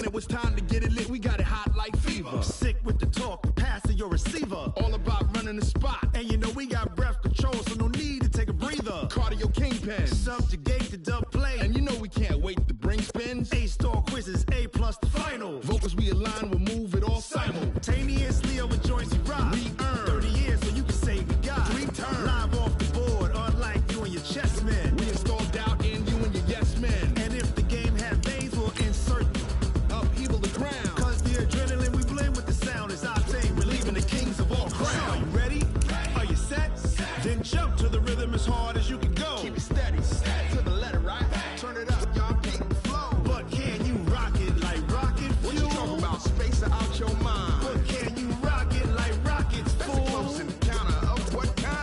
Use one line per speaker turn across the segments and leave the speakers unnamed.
it was time to get it lit, we got it hot like fever.
Sick with the talk, pass to your receiver.
All about running the spot.
And you know we got breath control, so no need to take a breather.
Cardio kingpin.
Subjugate the dub play.
And you know we can't wait to bring spins.
A-star quizzes, A+ the final.
Vocals we align, we'll move it all
simultaneously over joints we rock.
We earn
30 years so you can say we got
3 turns.
Live off the board, unlike you and your chess men.
We install doubt in you and your yes men.
And if the game had veins, we'll insert
upheaval the ground.
Cause the adrenaline we blend with the sound is our thing. Relieving the kings of all crowns. Are you ready? Are you set? Then jump to the rhythm as hard as you can go.
Keep it steady, to the letter, right? Turn it up, y'all, keep the flow.
But can you rock it like rocket fuel?
What you talking about? Space out your mind.
But can you rock it like rockets,
fool? That's a close encounter of what kind?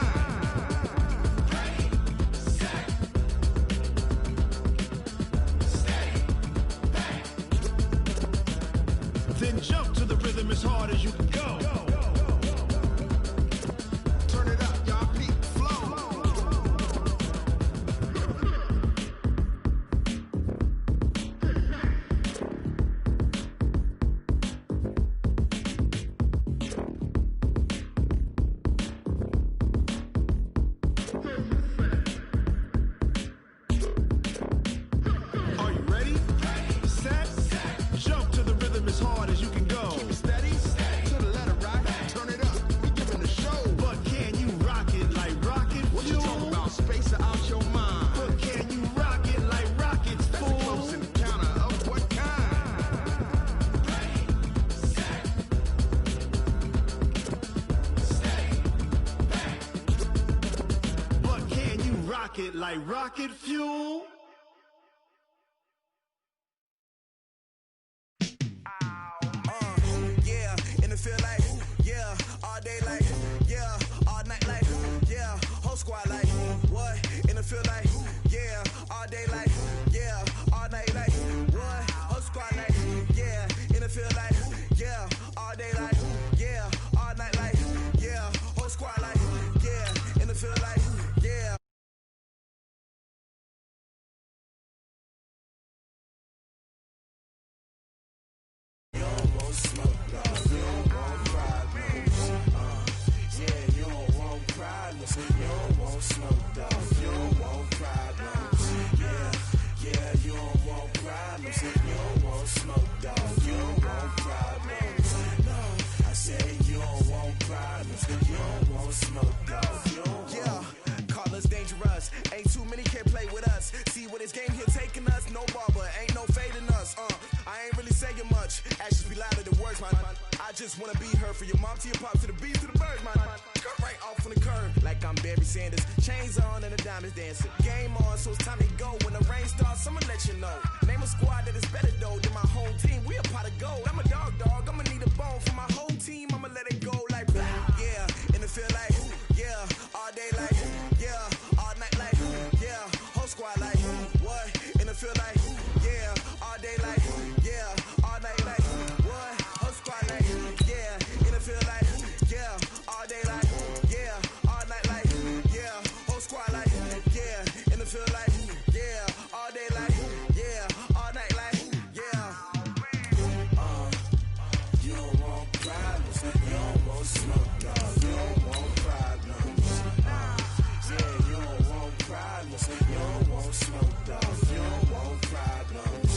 Ready, set, steady, bang.
Then jump to the rhythm as hard as you can go.
Turn it up, y'all, keep the flow.
Are you ready? Set, jump to the rhythm as hard as you can go.
Keep it steady, to the letter, right? Turn it up, we giving the show.
But can you rock it like rocket
What you
fuel?
talking about? Space out your mind.
But can you rock it like rockets,
That's a
fool?
close encounter of what kind?
Ready, set, steady, bang.
But can you rock it like rocket fuel?
Yeah, and it feel like, yeah, all day like, yeah, all night like, yeah, whole squad like, what? And it feel like, yeah, all day like, yeah, all night like, what? Whole squad like, yeah, and it feel like, yeah, all day like, yeah, all night like, yeah, whole squad like, yeah, and it feel like, yeah. Ain't too many can play with us. See where this game here taking us. No barber, ain't no fading us. I ain't really saying much. Actions be louder than words, man. I just wanna be heard for your mom to your pop to the beat to the birds, man. Cut right off on the curve like I'm Barry Sanders. Chains on and the diamonds dancing. Game on, so it's time to go. When the rain starts, I'ma let you know. Name a squad that is better though than my whole team. We a pot of gold. I'm a dog. I'ma need a bone for my whole team. I'ma let it go like blah. Yeah, and it feel like yeah, all day like yeah, all night like yeah, whole squad like what? And it feel like yeah, all day like yeah, all night like what? Whole squad like yeah, and it feel like yeah, all day like yeah, all night like yeah, whole squad like yeah, and it feel like yeah, all day like yeah, all night like yeah. You don't want problems, you don't want smoke, dog. You don't want problems. Yeah, you don't want problems, you don't want smoke, dog. You don't want problems.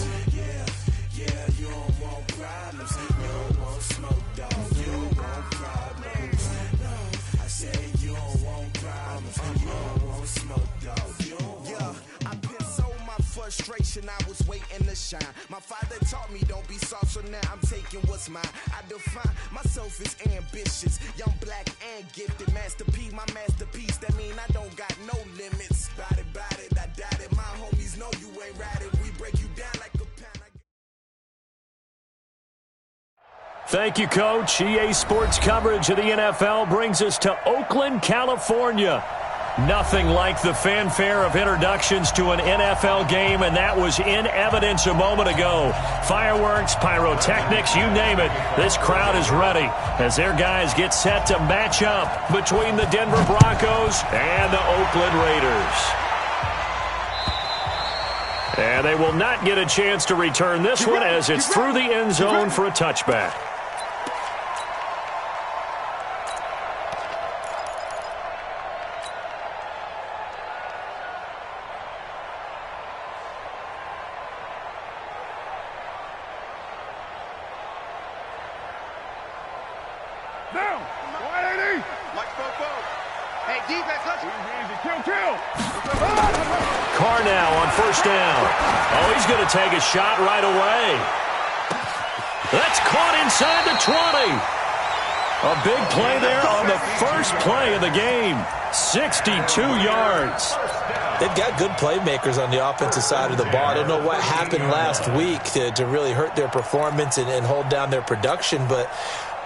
Yeah, you don't want problems, you don't want smoke, dog. You don't want problems. No, I said you don't want problems, you don't want smoke, dog. You don't want. Yeah, I put so my frustration, I was waiting to shine. My father taught me don't be soft, so now I'm taking what's mine. I define myself as ambitious, young, black, and gifted. Master P, my masterpiece. That mean I don't got no limits. Bout it, I doubt it. My homies know you ain't ride it. We break you down like a pound.
Thank you, Coach. EA Sports coverage of the NFL brings us to Oakland, California. Nothing like the fanfare of introductions to an NFL game, and that was in evidence a moment ago. Fireworks, pyrotechnics, you name it. This crowd is ready as their guys get set to match up between the Denver Broncos and the Oakland Raiders. And they will not get a chance to return this one as it's through the end zone for a touchback.
Down. 180.
Mike Bobo.
Hey, defense, let's
Easy. Kill.
Carr now on first down. Oh, he's going to take a shot right away. That's caught inside the 20. A big play there on the first play of the game. 62 yards.
They've got good playmakers on the offensive side of the ball. I don't know what happened last week to really hurt their performance and hold down their production, but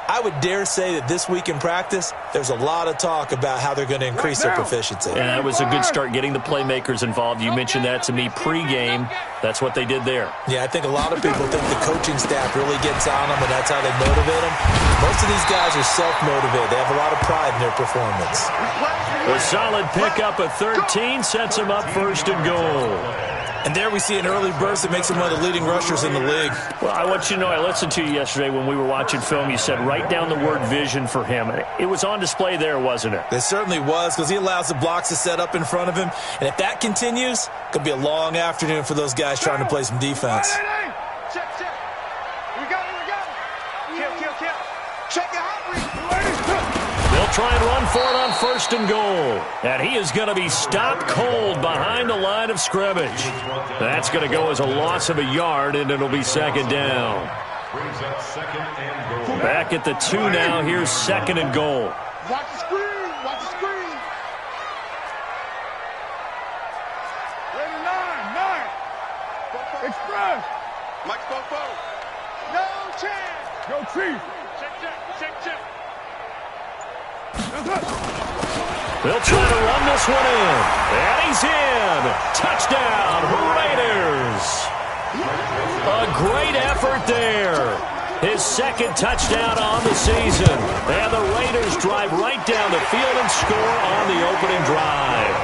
I would dare say that this week in practice, there's a lot of talk about how they're going to increase their proficiency.
And that was a good start, getting the playmakers involved. You mentioned that to me pregame. That's what they did there. Yeah,
I think a lot of people think the coaching staff really gets on them, and that's how they motivate them. Most of these guys are self-motivated. They have a lot of pride in their performance.
A solid pickup of 13 sets them up first and goal.
And there we see an early burst that makes him one of the leading rushers in the league.
Well, I want you to know, I listened to you yesterday when we were watching film. You said write down the word vision for him. It was on display there, wasn't it?
It certainly was, because he allows the blocks to set up in front of him. And if that continues, it could be a long afternoon for those guys trying to play some defense.
check. We got it. Kill. Check it out.
They'll try and run for it on first and goal. And he is going to be stopped cold behind the line of scrimmage. That's going to go as a loss of a yard, and it'll be second down. Back at the 2 now. Here's second and goal.
Watch the screen.
Ready, 9. Express.
Mike Bobo.
No chance.
Go Chief.
Check.
They'll try to run this one in. And he's in. Touchdown, Raiders. A great effort there. His second touchdown on the season. And the Raiders drive right down the field and score on the opening drive.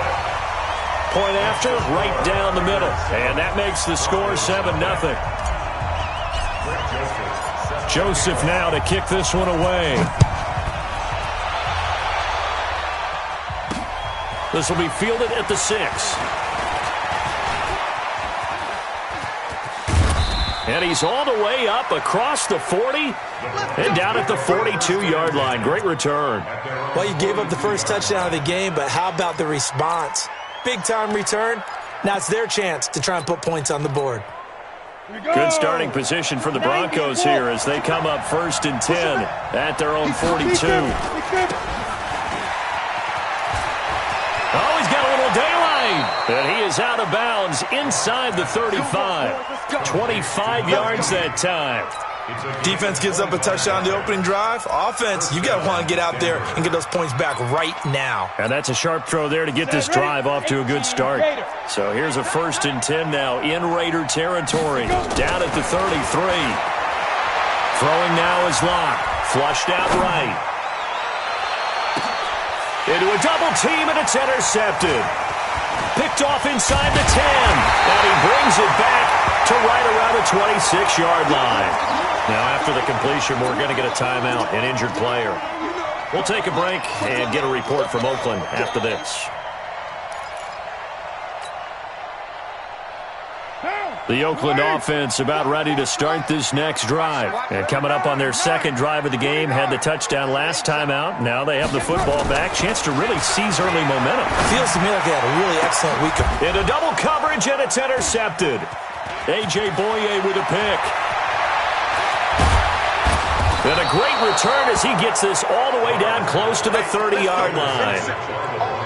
Point after, right down the middle. And that makes the score 7-0. Joseph now to kick this one away. This will be fielded at the 6. And he's all the way up across the 40 and down at the 42-yard line. Great return.
Well, you gave up the first touchdown of the game, but how about the response? Big-time return. Now it's their chance to try and put points on the board.
Good starting position for the Broncos here as they come up first and 10 at their own 42. Oh, he's got a little daylight. And he is out of bounds inside the 35. 25 yards that time.
Defense gives up a touchdown the opening drive. Offense, you got to want to get out there and get those points back right now.
And that's a sharp throw there to get this drive off to a good start. So here's a first and 10 now in Raider territory. Down at the 33. Throwing now is Locke. Flushed out right. Into a double team, and it's intercepted. Picked off inside the 10. And he brings it back to right around the 26-yard line. Now, after the completion, we're going to get a timeout, an injured player. We'll take a break and get a report from Oakland after this. The Oakland offense about ready to start this next drive. And coming up on their second drive of the game, had the touchdown last time out. Now they have the football back. Chance to really seize early momentum.
Feels to me like they had a really excellent week.
Into double coverage, and it's intercepted. A.J. Boye with a pick. And a great return as he gets this all the way down close to the 30-yard line.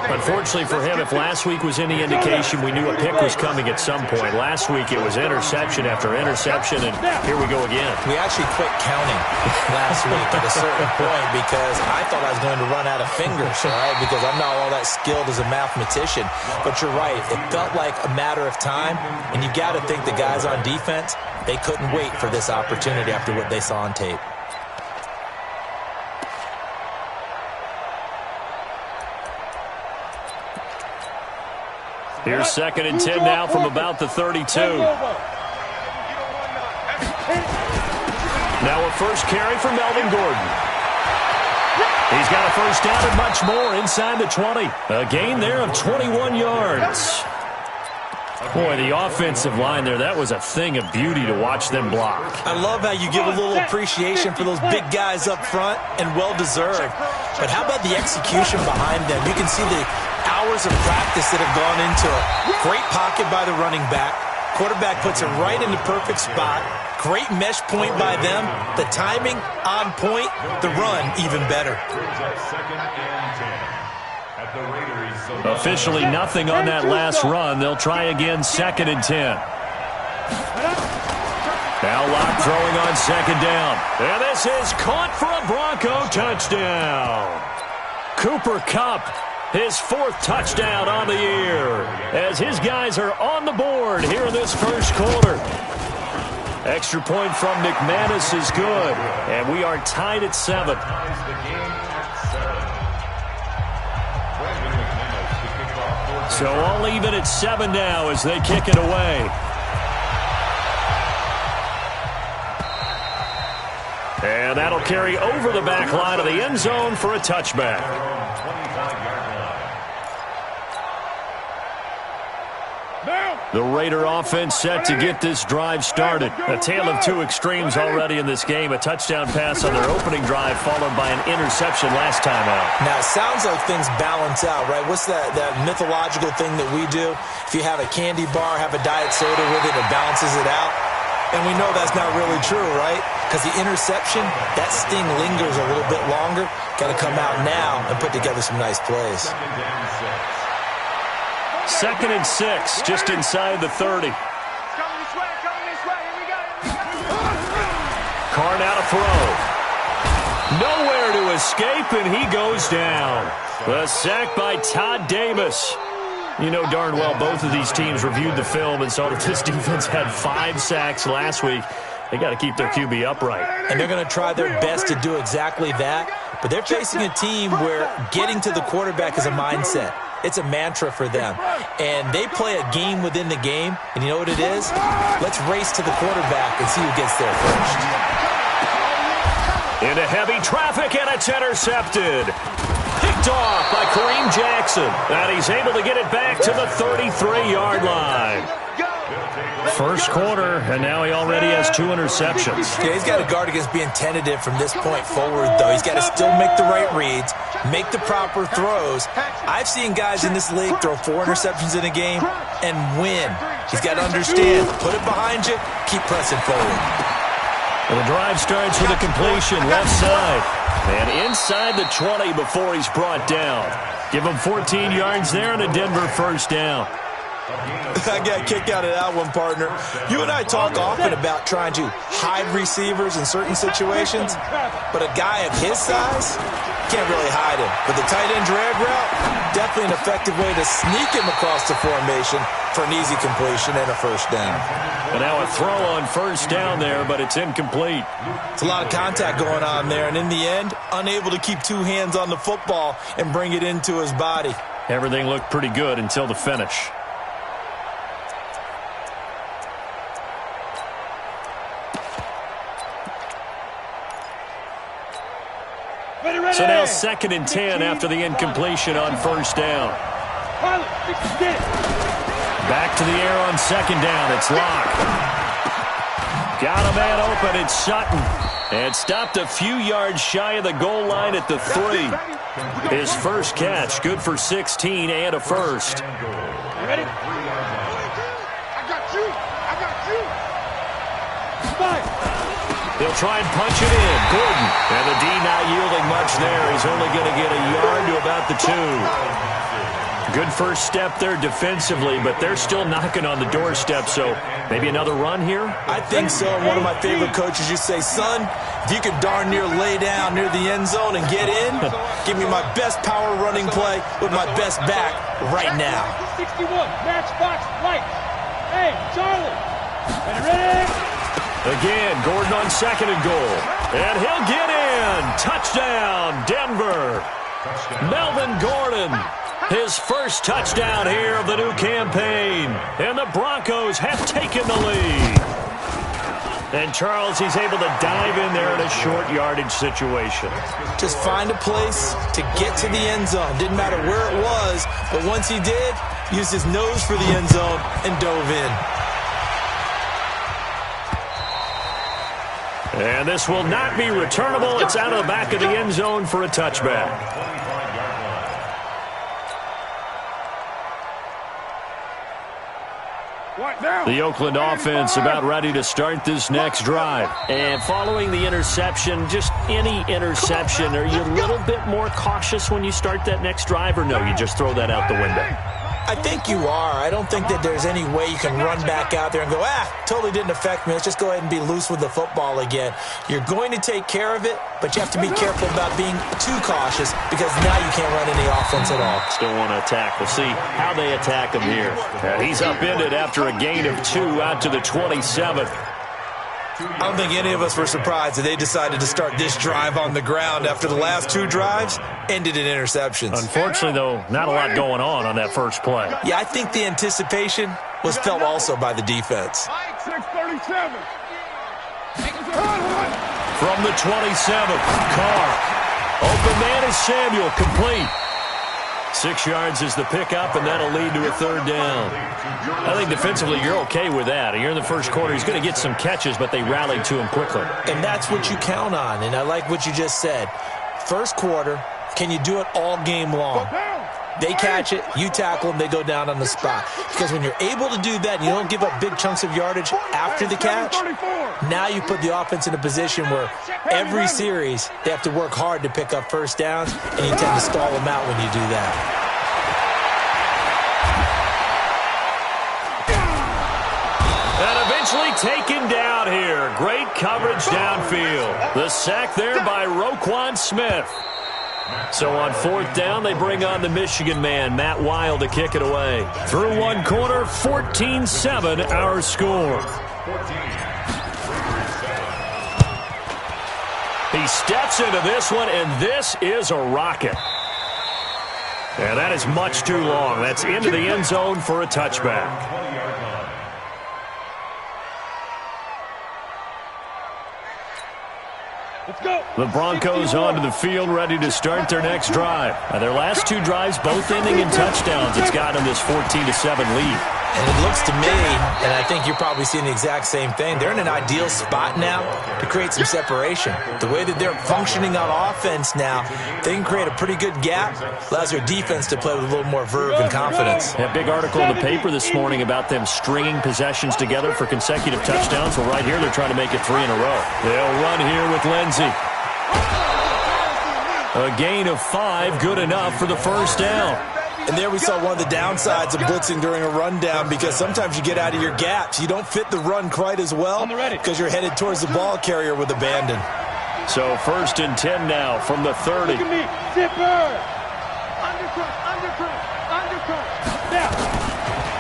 Unfortunately for him, if last week was any indication, we knew a pick was coming at some point. Last week it was interception after interception, and here we go again.
We actually quit counting last week at a certain point because I thought I was going to run out of fingers, all right, because I'm not all that skilled as a mathematician. But you're right. It felt like a matter of time, and you got to think the guys on defense, they couldn't wait for this opportunity after what they saw on tape.
Here's 2nd and 10 now from about the 32. Now a first carry for Melvin Gordon. He's got a first down and much more inside the 20. A gain there of 21 yards. Boy, the offensive line there, that was a thing of beauty to watch them block.
I love how you give a little appreciation for those big guys up front, and well-deserved. But how about the execution behind them? You can see the hours of practice that have gone into it. Great pocket by the running back. Quarterback puts it right in the perfect spot. Great mesh point by them. The timing on point. The run even better.
Officially nothing on that last run. They'll try again 2nd and 10. Now Locke throwing on 2nd down. And this is caught for a Bronco touchdown. Cooper Kupp, his 4th touchdown on the year, as his guys are on the board here in this first quarter. Extra point from McManus is good, and we are tied at 7. So all even at 7 now as they kick it away. And that'll carry over the back line of the end zone for a touchback. The Raider offense set to get this drive started. A tale of two extremes already in this game. A touchdown pass on their opening drive followed by an interception last time out.
Now, it sounds like things balance out, right? What's that mythological thing that we do? If you have a candy bar, have a diet soda with it, it balances it out. And we know that's not really true, right? Because the interception, that sting lingers a little bit longer. Got to come out now and put together some nice plays.
2nd and 6, just inside the 30. Carr now to throw. Nowhere to escape, and he goes down. A sack by Todd Davis. You know darn well both of these teams reviewed the film and saw that this defense had 5 sacks last week. They got to keep their QB upright.
And they're going to try their best to do exactly that. But they're facing a team where getting to the quarterback is a mindset. It's a mantra for them. And they play a game within the game. And you know what it is? Let's race to the quarterback and see who gets there first.
Into heavy traffic, and it's intercepted. Picked off by Kareem Jackson. And he's able to get it back to the 33-yard line. First quarter, and now he already has 2 interceptions.
Yeah, he's got to guard against being tentative from this point forward, though. He's got to still make the right reads, make the proper throws. I've seen guys in this league throw 4 interceptions in a game and win. He's got to understand, put it behind you, keep pressing forward.
Well, the drive starts with a completion left side. And inside the 20 before he's brought down. Give him 14 yards there and a Denver first down.
I got a kick out of that one, partner. You and I talk often about trying to hide receivers in certain situations, but a guy of his size can't really hide him. But the tight end drag route, definitely an effective way to sneak him across the formation for an easy completion and a first down.
And now a throw on first down there, but it's incomplete.
It's a lot of contact going on there, and in the end, unable to keep 2 hands on the football and bring it into his body.
Everything looked pretty good until the finish. So now 2nd and 10 after the incompletion on first down. Back to the air on 2nd down. It's Locke. Got a man open. It's Sutton. And stopped a few yards shy of the goal line at the 3. His first catch, good for 16 and a first.
Ready? I got you.
He'll try and punch it in. Gordon. And the D not yielding much there. He's only going to get a yard to about the 2. Good first step there defensively, but they're still knocking on the doorstep, so maybe another run here?
I think so. One of my favorite coaches used to say, son, if you could darn near lay down near the end zone and get in, give me my best power running play with my best back right now.
61, matchbox lights. Hey, Charlie. Ready?
Again, Gordon on 2nd and goal. And he'll get in. Touchdown, Denver. Melvin Gordon. His first touchdown here of the new campaign. And the Broncos have taken the lead. And Charles, he's able to dive in there in a short yardage situation.
Just find a place to get to the end zone. Didn't matter where it was, but once he did, used his nose for the end zone and dove in.
And this will not be returnable. It's out of the back of the end zone for a touchback. The Oakland offense about ready to start this next drive. And following the interception, just any interception, are you a little bit more cautious when you start that next drive, or no, you just throw that out the window?
I think you are. I don't think that there's any way you can run back out there and go, totally didn't affect me. Let's just go ahead and be loose with the football again. You're going to take care of it, but you have to be careful about being too cautious because now you can't run any offense at all.
Still want to attack. We'll see how they attack him here. He's upended after a gain of 2 out to the 27th.
I don't think any of us were surprised that they decided to start this drive on the ground after the last 2 drives ended in interceptions.
Unfortunately, though, not a lot going on that first play.
Yeah, I think the anticipation was felt also by the defense.
637.
From the 27th, Carr. Open man is Samuel, complete. 6 yards is the pickup, and that'll lead to a 3rd down. I think defensively you're okay with that. You're in the first quarter. He's going to get some catches, but they rallied to him quickly.
And that's what you count on, and I like what you just said. First quarter, can you do it all game long? They catch it, you tackle them, they go down on the spot. Because when you're able to do that and you don't give up big chunks of yardage after the catch, now you put the offense in a position where every series they have to work hard to pick up first downs, and you tend to stall them out when you do that.
And eventually taken down here. Great coverage downfield. The sack there by Roquan Smith. So on 4th down, they bring on the Michigan man, Matt Weil, to kick it away. Through one quarter, 14-7 our score. He steps into this one, and this is a rocket. And that is much too long. That's into the end zone for a touchback. The Broncos onto the field, ready to start their next drive. Their last 2 drives, both ending in touchdowns. It's got them this 14-7 lead.
And it looks to me, and I think you're probably seeing the exact same thing, they're in an ideal spot now to create some separation. The way that they're functioning on offense now, they can create a pretty good gap, allows their defense to play with a little more verve and confidence.
A big article in the paper this morning about them stringing possessions together for consecutive touchdowns. Well, right here, they're trying to make it 3 in a row. They'll run here with Lindsey. A gain of 5, good enough for the first down.
And there we saw one of the downsides of blitzing during a rundown, because sometimes you get out of your gaps. You don't fit the run quite as well because you're headed towards the ball carrier with abandon.
So 1st and 10 now from the 30.
Look at me. Zipper. Undercut. Now.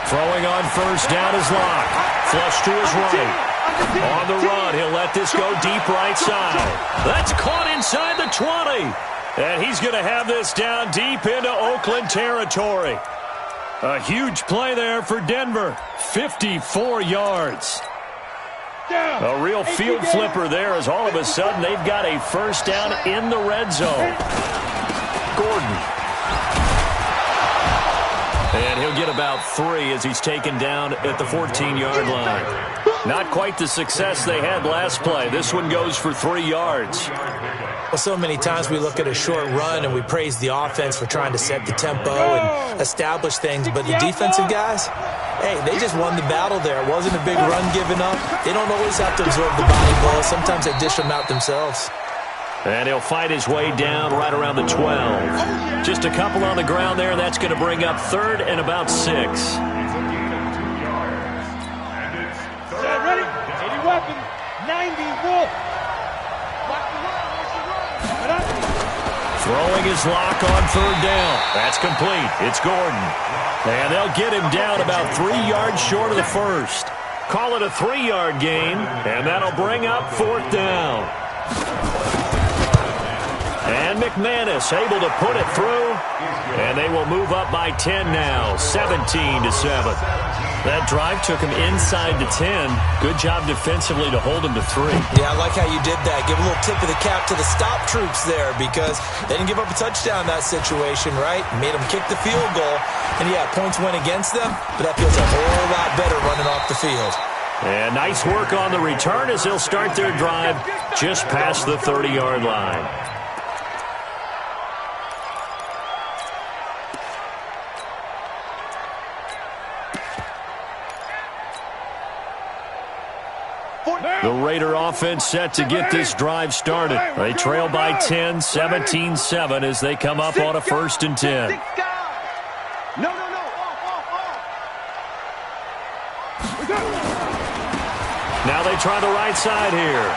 Throwing on 1st down is Locke. Flush to his right. On the run, he'll let this go deep right side. That's caught inside the 20. And he's going to have this down deep into Oakland territory. A huge play there for Denver. 54 yards. A real field flipper there, as all of a sudden they've got a first down in the red zone. Gordon. And he'll get about 3 as he's taken down at the 14-yard line. Not quite the success they had last play. This one goes for 3 yards.
Well, so many times we look at a short run and we praise the offense for trying to set the tempo and establish things, but the defensive guys, hey, they just won the battle there. It wasn't a big run given up. They don't always have to absorb the body blow. Sometimes they dish them out themselves.
And he'll fight his way down right around the 12. Just a couple on the ground there. That's going to bring up 3rd and about 6.
Ready? 80 weapons. 90 Wolf.
Throwing his lock on 3rd down. That's complete. It's Gordon. And they'll get him down about 3 yards short of the first. Call it a 3-yard gain, and that'll bring up 4th down. And McManus able to put it through. And they will move up by 10 now, 17-7. That drive took him inside the 10. Good job defensively to hold him to 3.
Yeah, I like how you did that. Give a little tip of the cap to the stop troops there because they didn't give up a touchdown in that situation, right? Made them kick the field goal. And, yeah, points went against them, but that feels a whole lot better running off the field.
And nice work on the return as they'll start their drive just past the 30-yard line. The Raider offense set to get this drive started. They trail by 10, 17-7 as they come up on a 1st and 10.
No.
Now they try the right side here.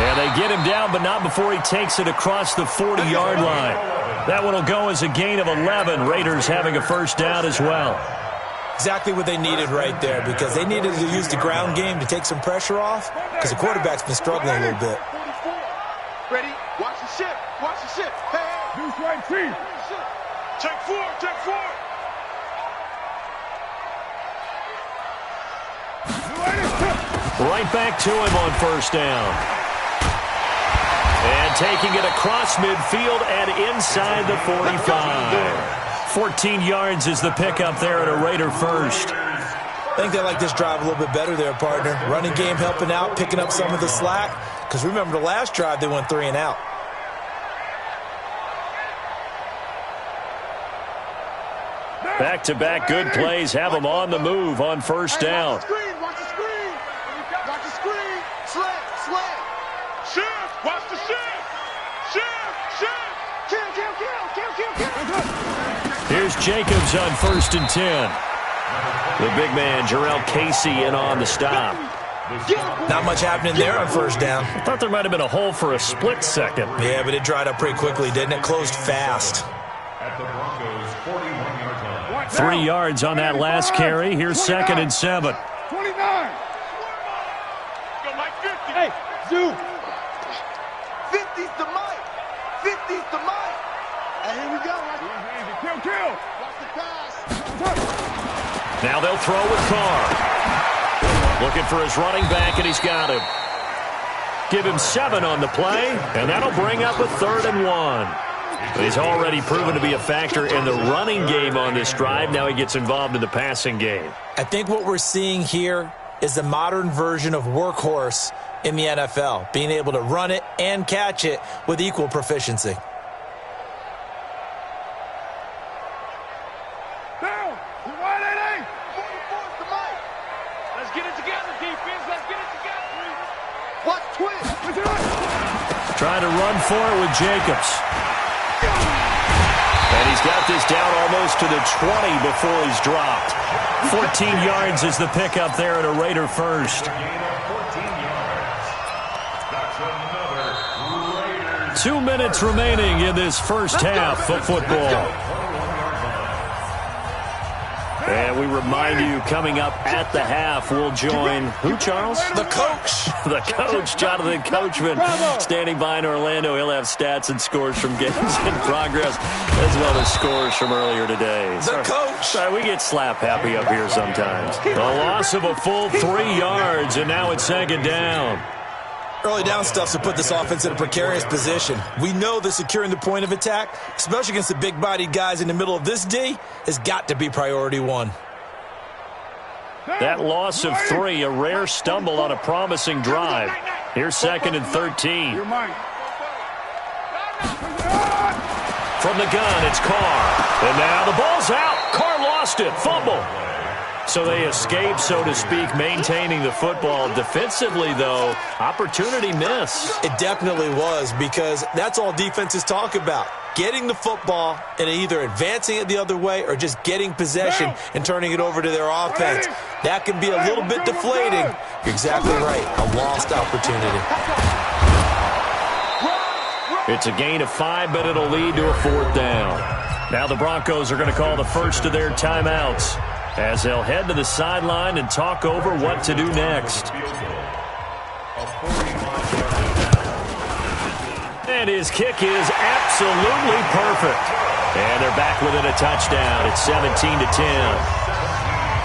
And they get him down, but not before he takes it across the 40-yard line. That one will go as a gain of 11. Raiders having a 1st down as well.
Exactly what they needed right there because they needed to use the ground game to take some pressure off because the quarterback's been struggling a little bit.
Ready? Watch the ship. Watch the ship. Hey.
Deuce right feet.
Take 4. Take 4.
Right back to him on 1st down. And taking it across midfield and inside the 45. 14 yards is the pickup there at a Raider 1st.
I think they like this drive a little bit better there, partner. Running game helping out, picking up some of the slack. Because remember the last drive, they went 3 and out.
Back-to-back good plays have them on the move on 1st down.
Watch the screen. Watch the screen. Watch the screen. Slant. Shift. Watch the shift. Shift. Kill.
Here's Jacobs on 1st and 10. The big man, Jarrell Casey, in on the stop.
Not much happening there on 1st down.
I thought there might have been a hole for a split second.
Yeah, but it dried up pretty quickly, didn't it? Closed fast.
At the Broncos' 41-yard line.
3 yards on that last carry. Here's 2nd and 7.
29.
Go like 50.
Hey, Zoo.
50's the mic. 50's the mic. And here we go.
Kill.
Watch the pass.
Now they'll throw with Carr. Looking for his running back, and he's got him. Give him 7 on the play, and that'll bring up a 3rd and 1. He's already proven to be a factor in the running game on this drive. Now he gets involved in the passing game.
I think what we're seeing here is the modern version of workhorse in the NFL, being able to run it and catch it with equal proficiency.
Down. You wide, 88.
44's the mic. Let's get it together, defense. Let's get it together. Watch twist.
Trying to run for it with Jacobs. And he's got this down almost to the 20 before he's dropped. 14 yards is the pickup there at a Raider 1st. 2 minutes remaining in this 1st half of football. And we remind you, coming up at the half, we'll join who, Charles?
The coach.
The coach, Jonathan Coachman, standing by in Orlando. He'll have stats and scores from games in progress, as well as scores from earlier today.
The coach.
Sorry, we get slap happy up here sometimes. A loss of a full 3 yards, and now it's 2nd down.
Early down stuff to put this offense in a precarious position. We know that securing the point of attack, especially against the big-bodied guys in the middle of this D, has got to be priority 1.
That loss of 3, a rare stumble on a promising drive. Here's 2nd and 13. From the gun, it's Carr. And now the ball's out. Carr lost it. Fumble. So they escape, so to speak, maintaining the football. Defensively, though, opportunity miss.
It definitely was, because that's all defenses talk about. Getting the football and either advancing it the other way or just getting possession and turning it over to their offense. That can be a little bit deflating. You're exactly right. A lost opportunity.
It's a gain of 5, but it'll lead to a 4th down. Now the Broncos are going to call the first of their timeouts, as they'll head to the sideline and talk over what to do next. And his kick is absolutely perfect. And they're back within a touchdown. It's 17-10.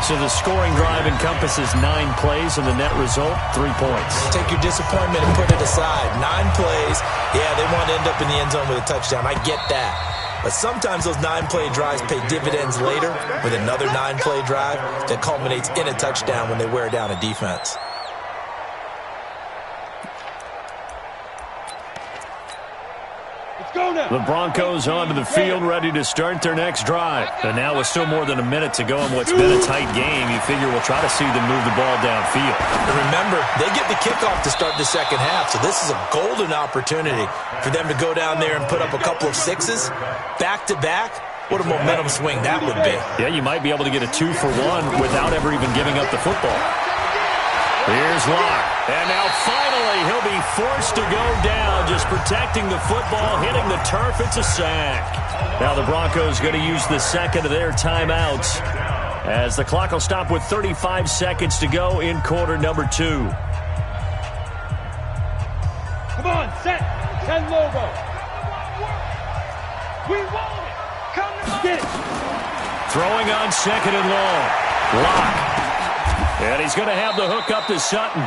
So the scoring drive encompasses 9 plays, and the net result, 3 points.
Take your disappointment and put it aside. 9 plays. Yeah, they want to end up in the end zone with a touchdown. I get that. But sometimes those 9-play drives pay dividends later with another 9-play drive that culminates in a touchdown when they wear down a defense.
The Broncos onto the field, ready to start their next drive. And now with still more than a minute to go in what's been a tight game, you figure we'll try to see them move the ball downfield.
And remember, they get the kickoff to start the second half, so this is a golden opportunity for them to go down there and put up a couple of 6s back-to-back. What a momentum swing that would be.
Yeah, you might be able to get a 2-for-1 without ever even giving up the football. Here's Locke. And now finally he'll be forced to go down, just protecting the football, hitting the turf. It's a sack. Now the Broncos going to use the second of their timeouts as the clock will stop with 35 seconds to go in quarter number 2.
Come on, set. 10 logo. We want it. Come to get it.
Throwing on second and long. Locke. And he's going to have the hook up to Sutton.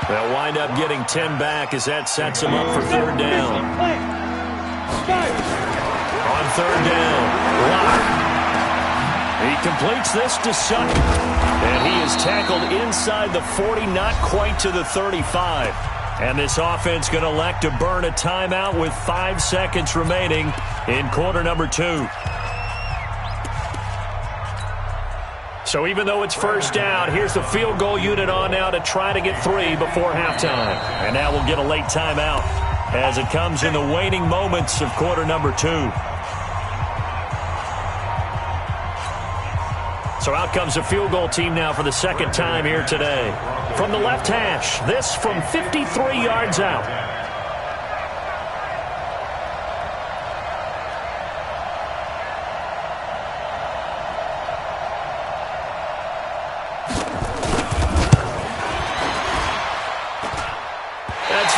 They'll wind up getting 10 back as that sets him up for third down. On third down, Locke. He completes this to Sutton. And he is tackled inside the 40, not quite to the 35. And this offense going to elect to burn a timeout with 5 seconds remaining in quarter number 2. So even though it's first down, here's the field goal unit on now to try to get 3 before halftime. And now we'll get a late timeout as it comes in the waning moments of quarter number 2. So out comes the field goal team now for the second time here today. From the left hash, this from 53 yards out.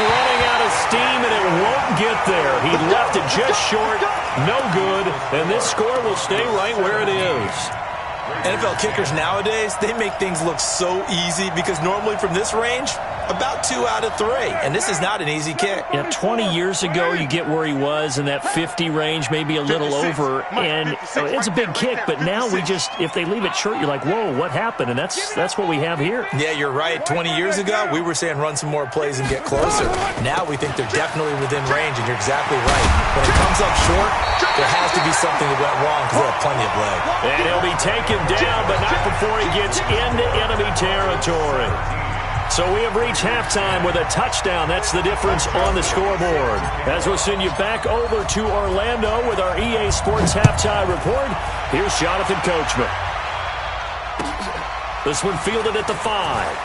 Running out of steam, and it won't get there. He left it just short, no good, and this score will stay right where it is.
NFL kickers nowadays, they make things look so easy because normally from this range, about 2 out of 3, and this is not an easy kick.
Yeah, 20 years ago, you get where he was in that 50 range, maybe a little over, and it's a big kick, but now we just, if they leave it short, you're like, whoa, what happened? And that's what we have here.
Yeah, you're right. 20 years ago, we were saying run some more plays and get closer. Now we think they're definitely within range, and you're exactly right. When it comes up short, there has to be something that went wrong because they have plenty of leg.
And he'll be taken down, but not before he gets into enemy territory. So we have reached halftime with a touchdown. That's the difference on the scoreboard. As we'll send you back over to Orlando with our EA Sports Halftime Report, here's Jonathan Coachman. This one fielded at the 5.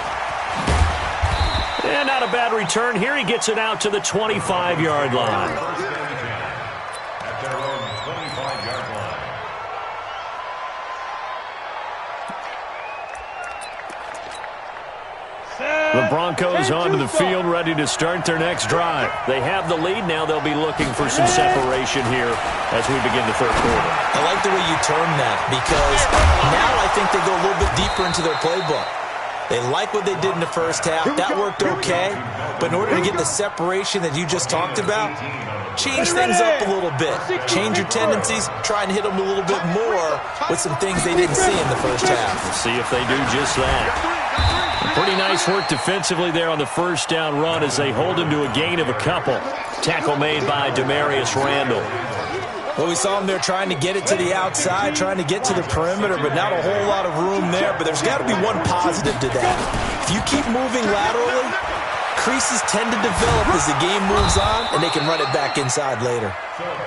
And not a bad return here. He gets it out to the 25-yard line. The Broncos onto the field, ready to start their next drive. They have the lead. Now they'll be looking for some separation here as we begin the third quarter.
I like the way you term that because now I think they go a little bit deeper into their playbook. They like what they did in the first half. That worked okay. But in order to get the separation that you just talked about, change things up a little bit. Change your tendencies. Try and hit them a little bit more with some things they didn't see in the first half.
We'll see if they do just that. Pretty nice work defensively there on the first down run as they hold him to a gain of a couple. Tackle made by Demarius Randall.
Well, we saw him there trying to get it to the outside, trying to get to the perimeter, but not a whole lot of room there. But there's got to be one positive to that. If you keep moving laterally, creases tend to develop as the game moves on, and they can run it back inside later.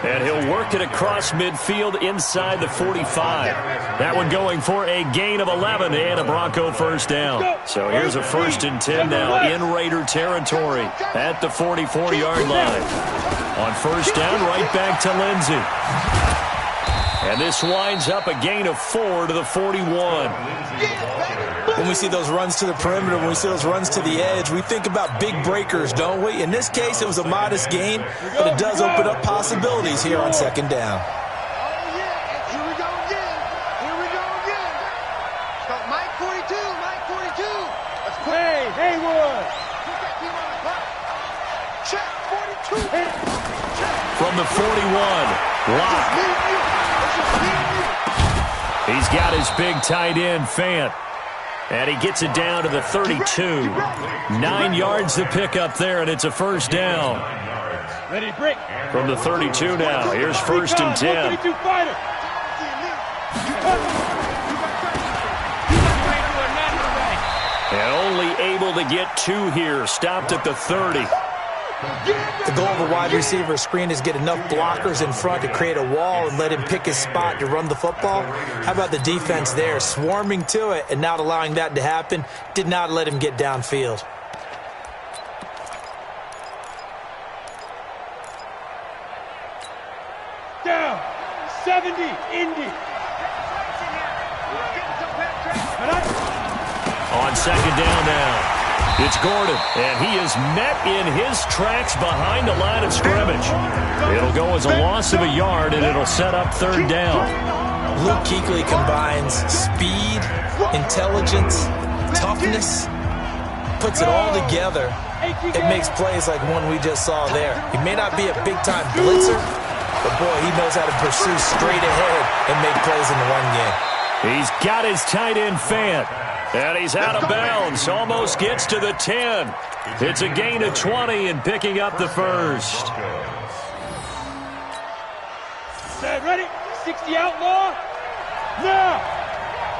And he'll work it across midfield inside the 45. That one going for a gain of 11 and a Bronco first down. So here's a 1st and 10 now in Raider territory at the 44-yard line. On first down, right back to Lindsey. And this winds up a gain of 4 to the 41.
When we see those runs to the perimeter, when we see those runs to the edge, we think about big breakers, don't we? In this case, it was a modest gain, but it does open up possibilities here on second down.
Here we go again. Here we go again. Start Mike 42, Mike 42. Let's put Haywood. Put that team on the clock. Check 42.
From the 41, Locke. He's got his big tight end, Fant. And he gets it down to the 32. 9 yards to pick up there, and it's a first down.
Ready, break.
From the 32 now. Here's first and 10. And only able to get 2 here. Stopped at the 30.
The goal of a wide receiver screen is get enough blockers in front to create a wall and let him pick his spot to run the football. How about the defense there, swarming to it and not allowing that to happen? Did not let him get downfield.
Down. 70, Indy.
On second down now. It's Gordon, and he is met in his tracks behind the line of scrimmage. It'll go as a loss of a yard, and it'll set up third down.
Luke Kuechly combines speed, intelligence, toughness, puts it all together. It makes plays like one we just saw there. He may not be a big-time blitzer, but, boy, he knows how to pursue straight ahead and make plays in the run game.
He's got his tight end, Fant. And he's out of bounds. Almost gets to the 10. It's a gain of 20 and picking up the first.
Set, ready? 60 outlaw. Now.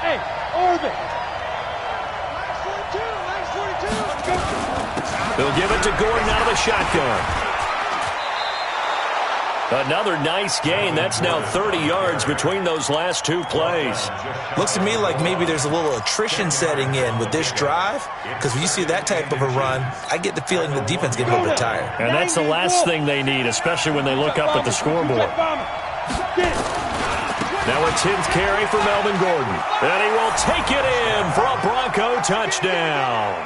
Hey, Orbit.
They'll give it to Gordon out of the shotgun. Another nice gain. That's now 30 yards between those last 2 plays.
Looks to me like maybe there's a little attrition setting in with this drive, because when you see that type of a run, I get the feeling the defense getting a little bit tired.
And that's the last thing they need, especially when they look up at the scoreboard. Now a 10th carry for Melvin Gordon. And he will take it in for a Bronco touchdown.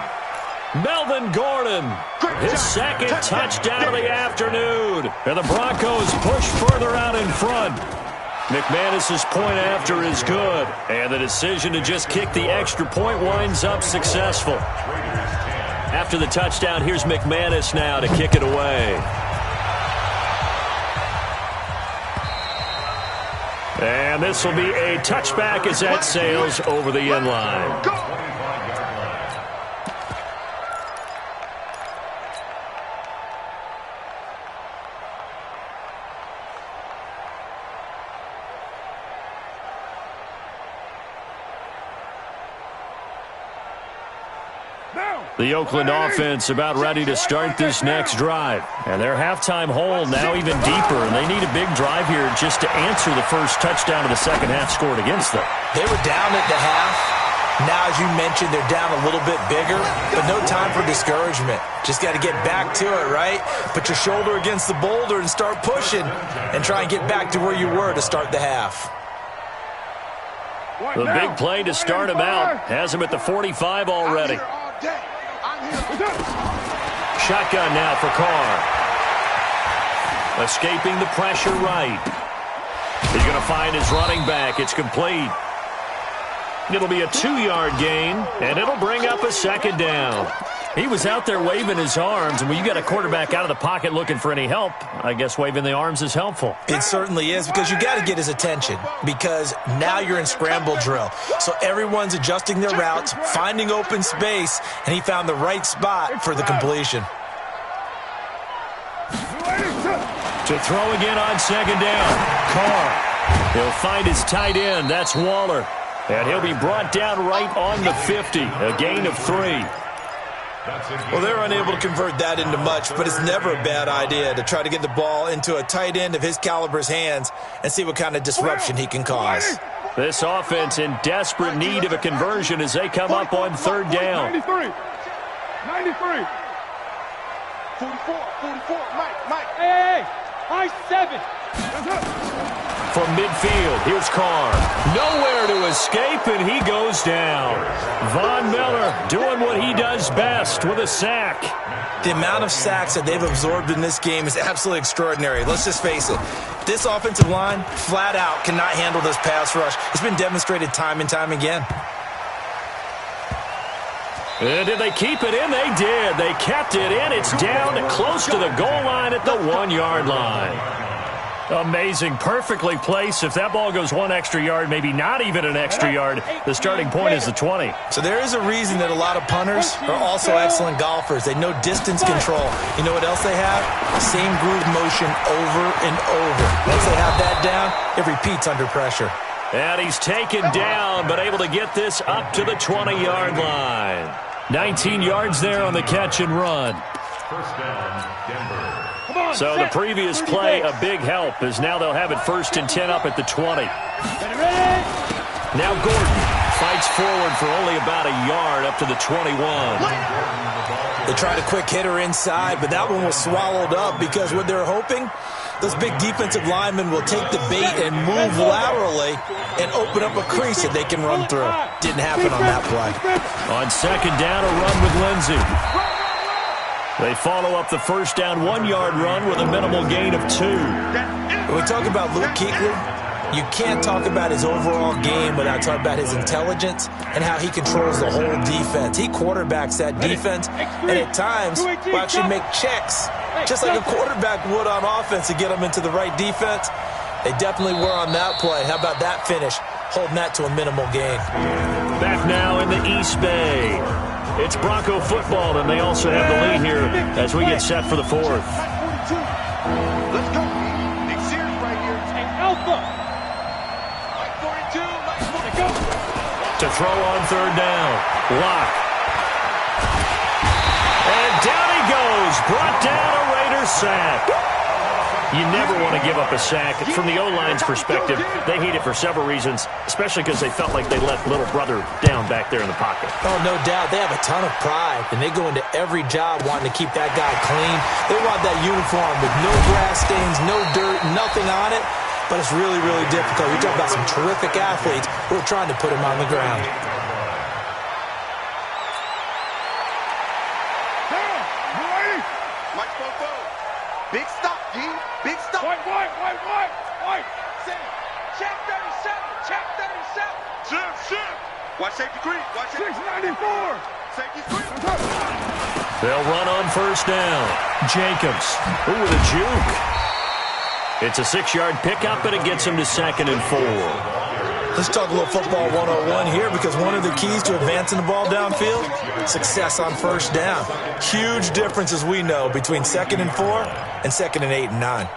Melvin Gordon, his second touchdown of the afternoon. And the Broncos push further out in front. McManus's point after is good. And the decision to just kick the extra point winds up successful. After the touchdown, here's McManus now to kick it away. And this will be a touchback as that sails over the end line. The Oakland offense about ready to start this next drive. And their halftime hole now even deeper, and they need a big drive here just to answer the first touchdown of the second half scored against them.
They were down at the half. Now, as you mentioned, they're down a little bit bigger, but no time for discouragement. Just got to get back to it, right? Put your shoulder against the boulder and start pushing and try and get back to where you were to start the half.
The big play to start him out has him at the 45 already. Shotgun now for Carr. Escaping the pressure right. He's going to find his running back. It's complete. It'll be a 2-yard gain, and it'll bring up a second down. He was out there waving his arms, and when you got a quarterback out of the pocket looking for any help, I guess waving the arms is helpful.
It certainly is, because you got to get his attention, because now you're in scramble drill. So everyone's adjusting their routes, finding open space, and he found the right spot for the completion.
To throw again on second down. Carr. He'll find his tight end. That's Waller. And he'll be brought down right on the 50. A gain of 3.
Well, they're unable to convert that into much, but it's never a bad idea to try to get the ball into a tight end of his caliber's hands and see what kind of disruption he can cause.
This offense in desperate need of a conversion as they come up on third down.
93. 44, Mike.
Hey, high 7.
from midfield. Here's Carr. Nowhere to escape, and he goes down. Von Miller doing what he does best with a sack.
The amount of sacks that they've absorbed in this game is absolutely extraordinary. Let's just face it. This offensive line, flat out, cannot handle this pass rush. It's been demonstrated time and time again.
And did they keep it in? They did. They kept it in. It's down close to the goal line at the 1-yard line. Amazing. Perfectly placed. If that ball goes 1 extra yard, maybe not even an extra yard, the starting point is the 20.
So there is a reason that a lot of punters are also excellent golfers. They know distance control. You know what else they have? Same groove motion over and over. Once they have that down, it repeats under pressure.
And he's taken down, but able to get this up to the 20-yard line. 19 yards there on the catch and run.
First down, Denver.
So the previous play, a big help, as now they'll have it 1st and 10 up at the 20. Now Gordon fights forward for only about a yard up to the 21.
They tried a quick hitter inside, but that one was swallowed up because what they're hoping, those big defensive linemen will take the bait and move laterally and open up a crease that they can run through. Didn't happen on that play.
On 2nd down, a run with Lindsey. They follow up the 1st down 1-yard run with a minimal gain of 2.
When we talk about Luke Kuechly, you can't talk about his overall game without talking about his intelligence and how he controls the whole defense. He quarterbacks that defense, and at times will actually make checks, just like a quarterback would on offense to get them into the right defense. They definitely were on that play. How about that finish, holding that to a minimal gain?
Back now in the East Bay. It's Bronco football, and they also have the lead here as we get set for the 4th.
Let's go. Big series right here.
And Alpha.
Mike 42. Mike 42.
To throw on 3rd down. Lock. And down he goes. Brought down a Raider sack. You never want to give up a sack. From the O-line's perspective, they hate it for several reasons, especially because they felt like they let little brother down back there in the pocket.
Oh, no doubt. They have a ton of pride, and they go into every job wanting to keep that guy clean. They want that uniform with no grass stains, no dirt, nothing on it, but it's really, really difficult. We talk about some terrific athletes who are trying to put him on the ground.
Mike 44. Big stop, G. Big stop.
White.
Check 37. Check 37. Shift. Watch safety creep. Watch safety
694.
Safety creep.
They'll run on 1st down. Jacobs. Ooh, with a juke. It's a 6-yard pickup, and it gets him to 2nd and 4.
Let's talk a little football 101 here, because one of the keys to advancing the ball downfield, success on 1st down. Huge difference, as we know, between 2nd and 4 and 2nd and 8 and 9.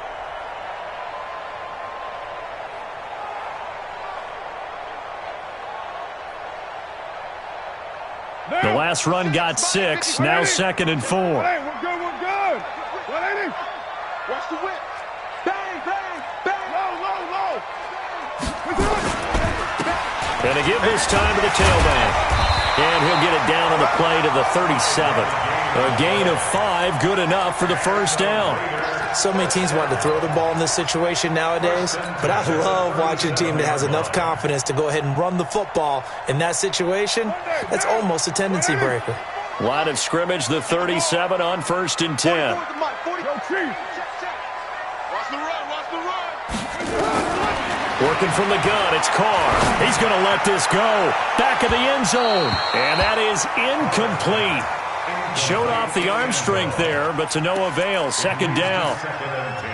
The last run got 6. Now 2nd and 4.
Hey, we're good. 180.
Watch the whip. Bang. Low.
And to give this time to the tailback. And he'll get it down on the play to the 37. A gain of 5, good enough for the 1st down.
So many teams want to throw the ball in this situation nowadays, but I love watching a team that has enough confidence to go ahead and run the football in that situation. That's almost a tendency breaker.
Line of scrimmage, the 37 on 1st and 10.
Watch the run.
Working from the gun, it's Carr. He's going to let this go. Back of the end zone. And that is incomplete. Showed off the arm strength there, but to no avail. 2nd down.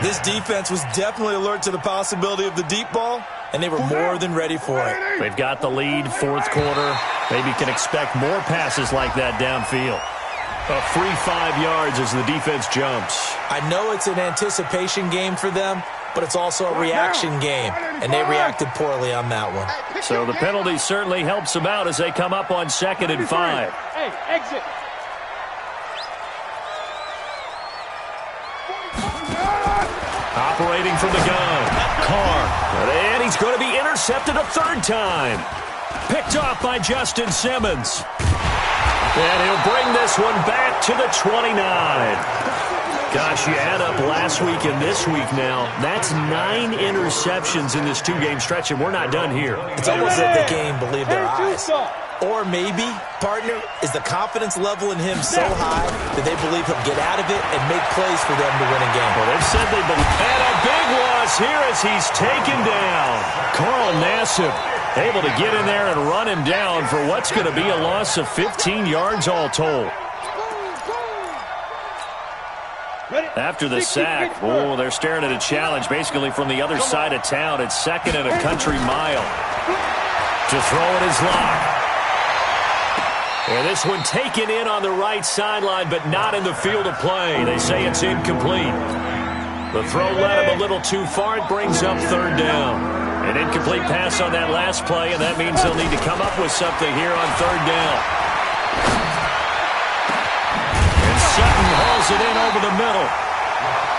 This defense was definitely alert to the possibility of the deep ball, and they were more than ready for it.
They've got the lead, 4th quarter. Maybe can expect more passes like that downfield. A free 5 yards as the defense jumps.
I know it's an anticipation game for them, but it's also a reaction game, and they reacted poorly on that one.
So the penalty certainly helps them out as they come up on 2nd and 5.
Hey, exit.
Operating from the gun, Carr. And he's going to be intercepted a 3rd time. Picked off by Justin Simmons. And he'll bring this one back to the 29. Gosh, you add up last week and this week now. That's 9 interceptions in this 2-game stretch, and we're not done here.
It's almost like they can't even believe their eyes. Or maybe, partner, is the confidence level in him so high that they believe he'll get out of it and make plays for them to win a game.
Well, they've said they believe. And a big loss here as he's taken down. Carl Nassib able to get in there and run him down for what's going to be a loss of 15 yards all told. After the sack, they're staring at a challenge basically from the other side of town. It's 2nd and a country mile. To throw it is Locke. And this one taken in on the right sideline, but not in the field of play. They say it's incomplete. The throw led him a little too far. It brings up 3rd down. An incomplete pass on that last play, and that means they'll need to come up with something here on 3rd down. Sutton hauls it in over the middle.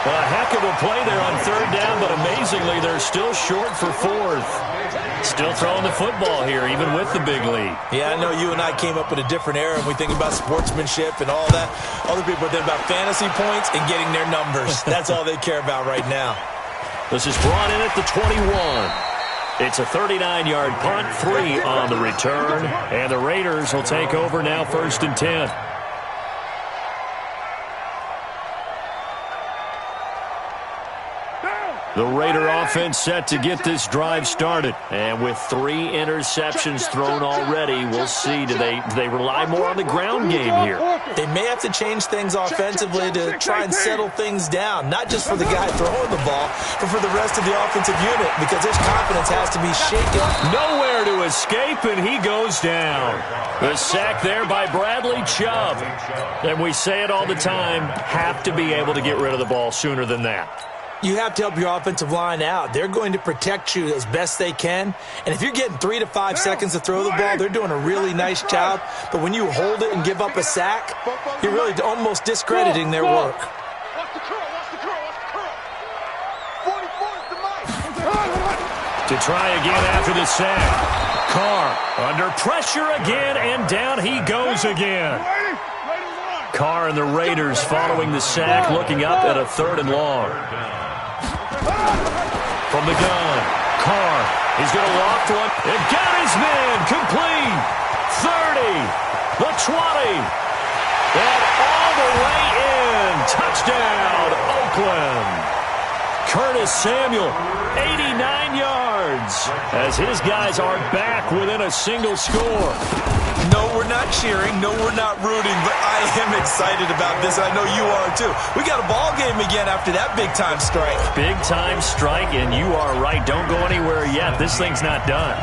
A heck of a play there on 3rd down, but amazingly, they're still short for 4th. Still throwing the football here, even with the big lead.
Yeah, I know you and I came up in a different era, and we think about sportsmanship and all that. Other people think about fantasy points and getting their numbers. That's all they care about right now.
This is brought in at the 21. It's a 39-yard punt, 3 on the return, and the Raiders will take over now 1st and 10. The Raider offense set to get this drive started. And with 3 interceptions thrown already, we'll see. Do they rely more on the ground game here?
They may have to change things offensively to try and settle things down. Not just for the guy throwing the ball, but for the rest of the offensive unit, because his confidence has to be shaken.
Nowhere to escape, and he goes down. The sack there by Bradley Chubb. And we say it all the time, have to be able to get rid of the ball sooner than that.
You have to help your offensive line out. They're going to protect you as best they can. And if you're getting 3 to 5 seconds to throw the ball, they're doing a really nice job. But when you hold it and give up a sack, you're really almost discrediting their work.
To try again after the sack. Carr under pressure again, and down he goes again. Carr and the Raiders following the sack, looking up at a 3rd and long. From the gun, Carr, he's going to loft one. It got his man, complete. 30, the 20, and all the way in. Touchdown, Oakland. Curtis Samuel, 89 yards, as his guys are back within a single score.
No, we're not cheering. No, we're not rooting, but I am excited about this. I know you are, too. We got a ball game again after that big-time strike.
Big-time strike, and you are right. Don't go anywhere yet. This thing's not done.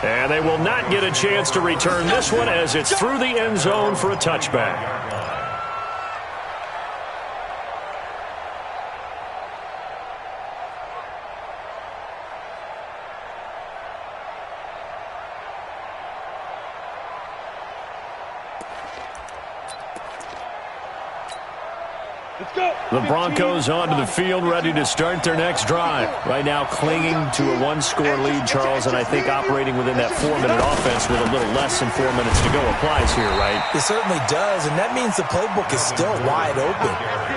And they will not get a chance to return this one as it's through the end zone for a touchback. The Broncos onto the field, ready to start their next drive. Right now clinging to a 1-score lead, Charles, and I think operating within that 4-minute offense with a little less than 4 minutes to go applies here, right?
It certainly does, and that means the playbook is still wide open.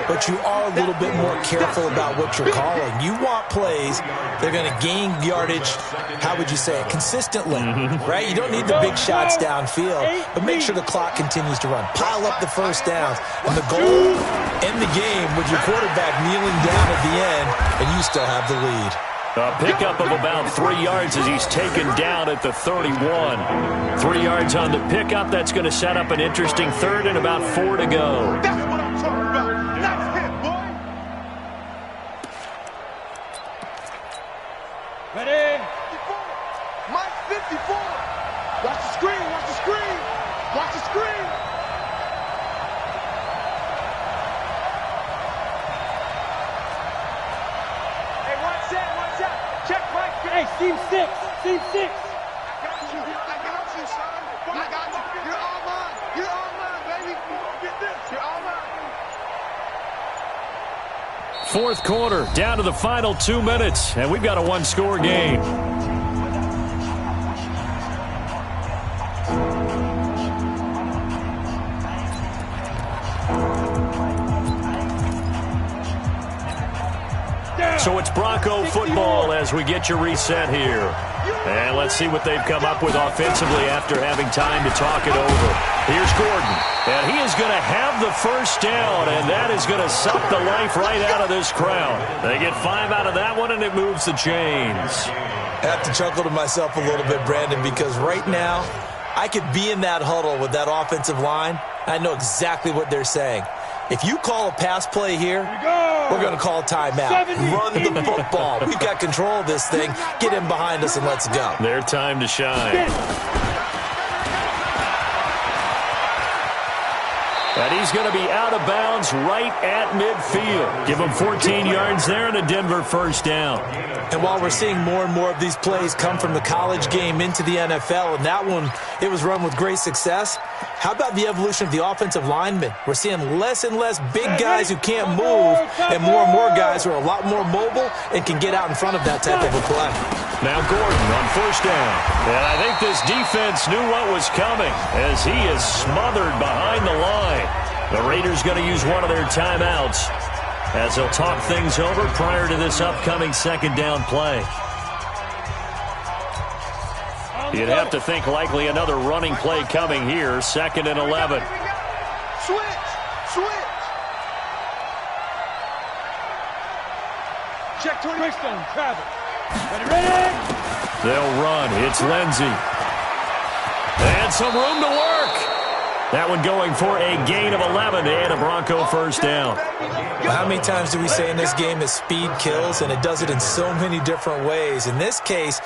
But you are a little bit more careful about what you're calling. You want plays that are going to gain yardage, how would you say it, consistently, right? You don't need the big shots downfield, but make sure the clock continues to run. Pile up the first downs, and the goal in the game with your quarterback kneeling down at the end, and you still have the lead.
A pickup of about 3 yards as he's taken down at the 31. 3 yards on the pickup. That's going to set up an interesting 3rd and about 4 to go.
That's what I'm talking about. That's it, boy. Ready? 54. Mike 54. Watch the screen. Watch the screen. Watch the screen. Hey, seam 6. Seam 6. I got you, son. I got you. You're all mine. You're all mine, baby. Get this. You're all mine.
4th quarter, down to the final 2 minutes, and we've got a 1-score game. So it's Bronco football as we get your reset here. And let's see what they've come up with offensively after having time to talk it over. Here's Gordon. And he is going to have the first down, and that is going to suck the life right out of this crowd. They get 5 out of that one, and it moves the chains.
I have to chuckle to myself a little bit, Brandon, because right now I could be in that huddle with that offensive line. I know exactly what they're saying. If you call a pass play here, we're going to call a timeout. Run the football. We've got control of this thing. Get in behind us and let's go.
Their time to shine. And he's going to be out of bounds right at midfield. Give him 14 yards there and a Denver first down.
And while we're seeing more and more of these plays come from the college game into the NFL, and that one, it was run with great success, how about the evolution of the offensive linemen? We're seeing less and less big guys who can't move and more guys who are a lot more mobile and can get out in front of that type of a play.
Now Gordon on first down. And I think this defense knew what was coming as he is smothered behind the line. The Raiders going to use one of their timeouts as they'll talk things over prior to this upcoming second down play. You'd have to think likely another running play coming here, 2nd and 11.
Switch. Check 20.
Quickstone, travel. Ready?
They'll run. It's Lindsey. And some room to work. That one going for a gain of 11 and a Bronco first down.
Well, how many times do we say in this game that speed kills, and it does it in so many different ways? In this case,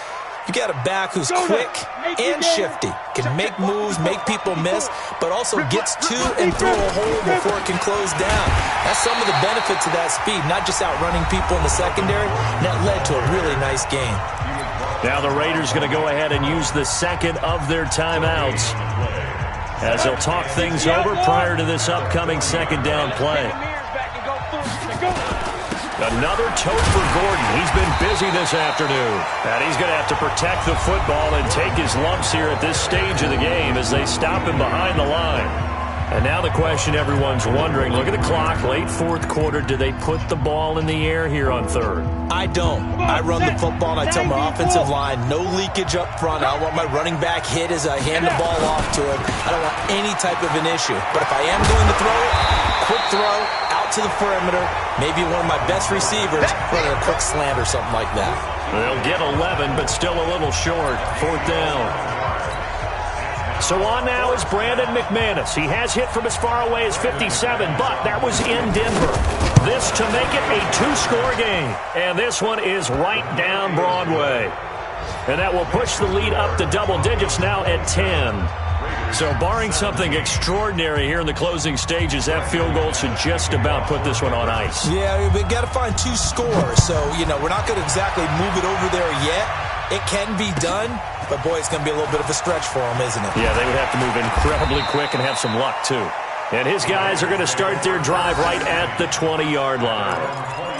you got a back who's quick and shifty, can make moves, make people miss, but also gets to and through a hole before it can close down. That's some of the benefits of that speed, not just outrunning people in the secondary, and that led to a really nice game.
Now the Raiders going to go ahead and use the second of their timeouts as they'll talk things over prior to this upcoming second down play. Another tote for Gordon. He's been busy this afternoon. And he's going to have to protect the football and take his lumps here at this stage of the game as they stop him behind the line. And now the question everyone's wondering, look at the clock, late fourth quarter, do they put the ball in the air here on third?
I don't. I run the football, and I tell my offensive line, no leakage up front. I don't want my running back hit as I hand the ball off to him. I don't want any type of an issue. But if I am going to throw it, quick throw, out to the perimeter, maybe one of my best receivers running a quick slant or something like that.
They'll get 11, but still a little short. 4th down. So on now is Brandon McManus. He has hit from as far away as 57, but that was in Denver. This to make it a 2-score game. And this one is right down Broadway. And that will push the lead up to double digits now at 10. So barring something extraordinary here in the closing stages, that field goal should just about put this one on ice.
Yeah, we've got to find 2 scores. So, we're not going to exactly move it over there yet. It can be done, but boy, it's going to be a little bit of a stretch for them, isn't it?
Yeah, they would have to move incredibly quick and have some luck, too. And his guys are going to start their drive right at the 20-yard line.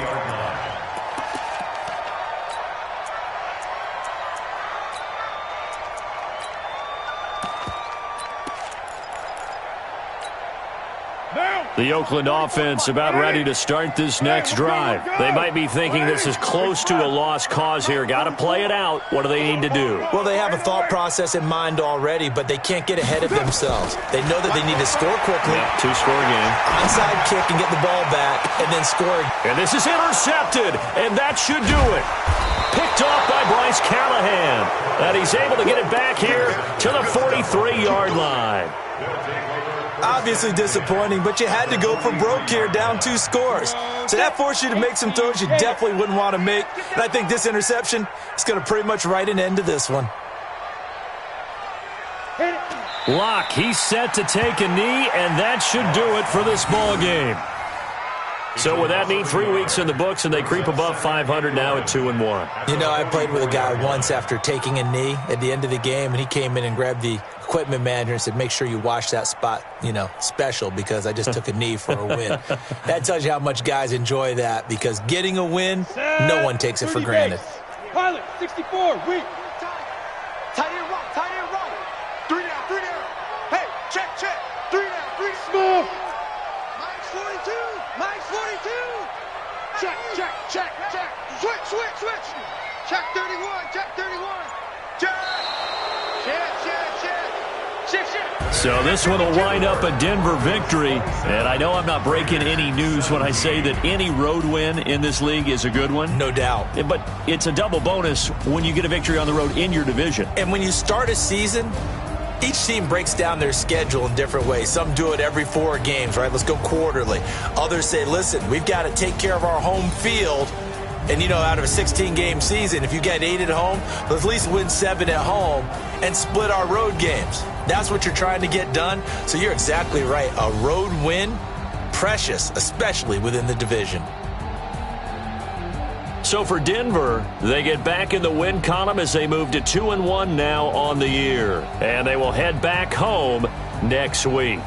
The Oakland offense about ready to start this next drive. They might be thinking this is close to a lost cause here. Got to play it out. What do they need to do?
Well, they have a thought process in mind already, but they can't get ahead of themselves. They know that they need to score quickly.
Yeah, 2-score game.
Onside kick and get the ball back, and then score.
And this is intercepted, and that should do it. Picked off by Bryce Callahan. And he's able to get it back here to the 43-yard line.
Obviously disappointing, but you had to go for broke here, down 2 scores. So that forced you to make some throws you definitely wouldn't want to make. And I think this interception is going to pretty much write an end to this one.
Locke, he's set to take a knee, and that should do it for this ball game. So with that neat 3 weeks in the books, and they creep above 500 now at 2-1.
I played with a guy once after taking a knee at the end of the game, and he came in and grabbed the equipment manager and said, make sure you wash that spot, special, because I just took a knee for a win. That tells you how much guys enjoy that, because getting a win, no one takes it for granted.
Pilot, 64, weak.
Tight end run. 3 down. Hey, check. 3 down.
Small.
Mike's 42. Check. Switch. Check 31. Check. Shift.
So this one will wind up a Denver victory. And I know I'm not breaking any news when I say that any road win in this league is a good one.
No doubt.
But it's a double bonus when you get a victory on the road in your division.
And when you start a season, each team breaks down their schedule in different ways. Some do it every 4 games, right? Let's go quarterly. Others say, listen, we've got to take care of our home field. And, out of a 16-game season, if you get 8 at home, let's at least win 7 at home and split our road games. That's what you're trying to get done. So you're exactly right. A road win, precious, especially within the division.
So for Denver, they get back in the win column as they move to 2-1 now on the year. And they will head back home next week.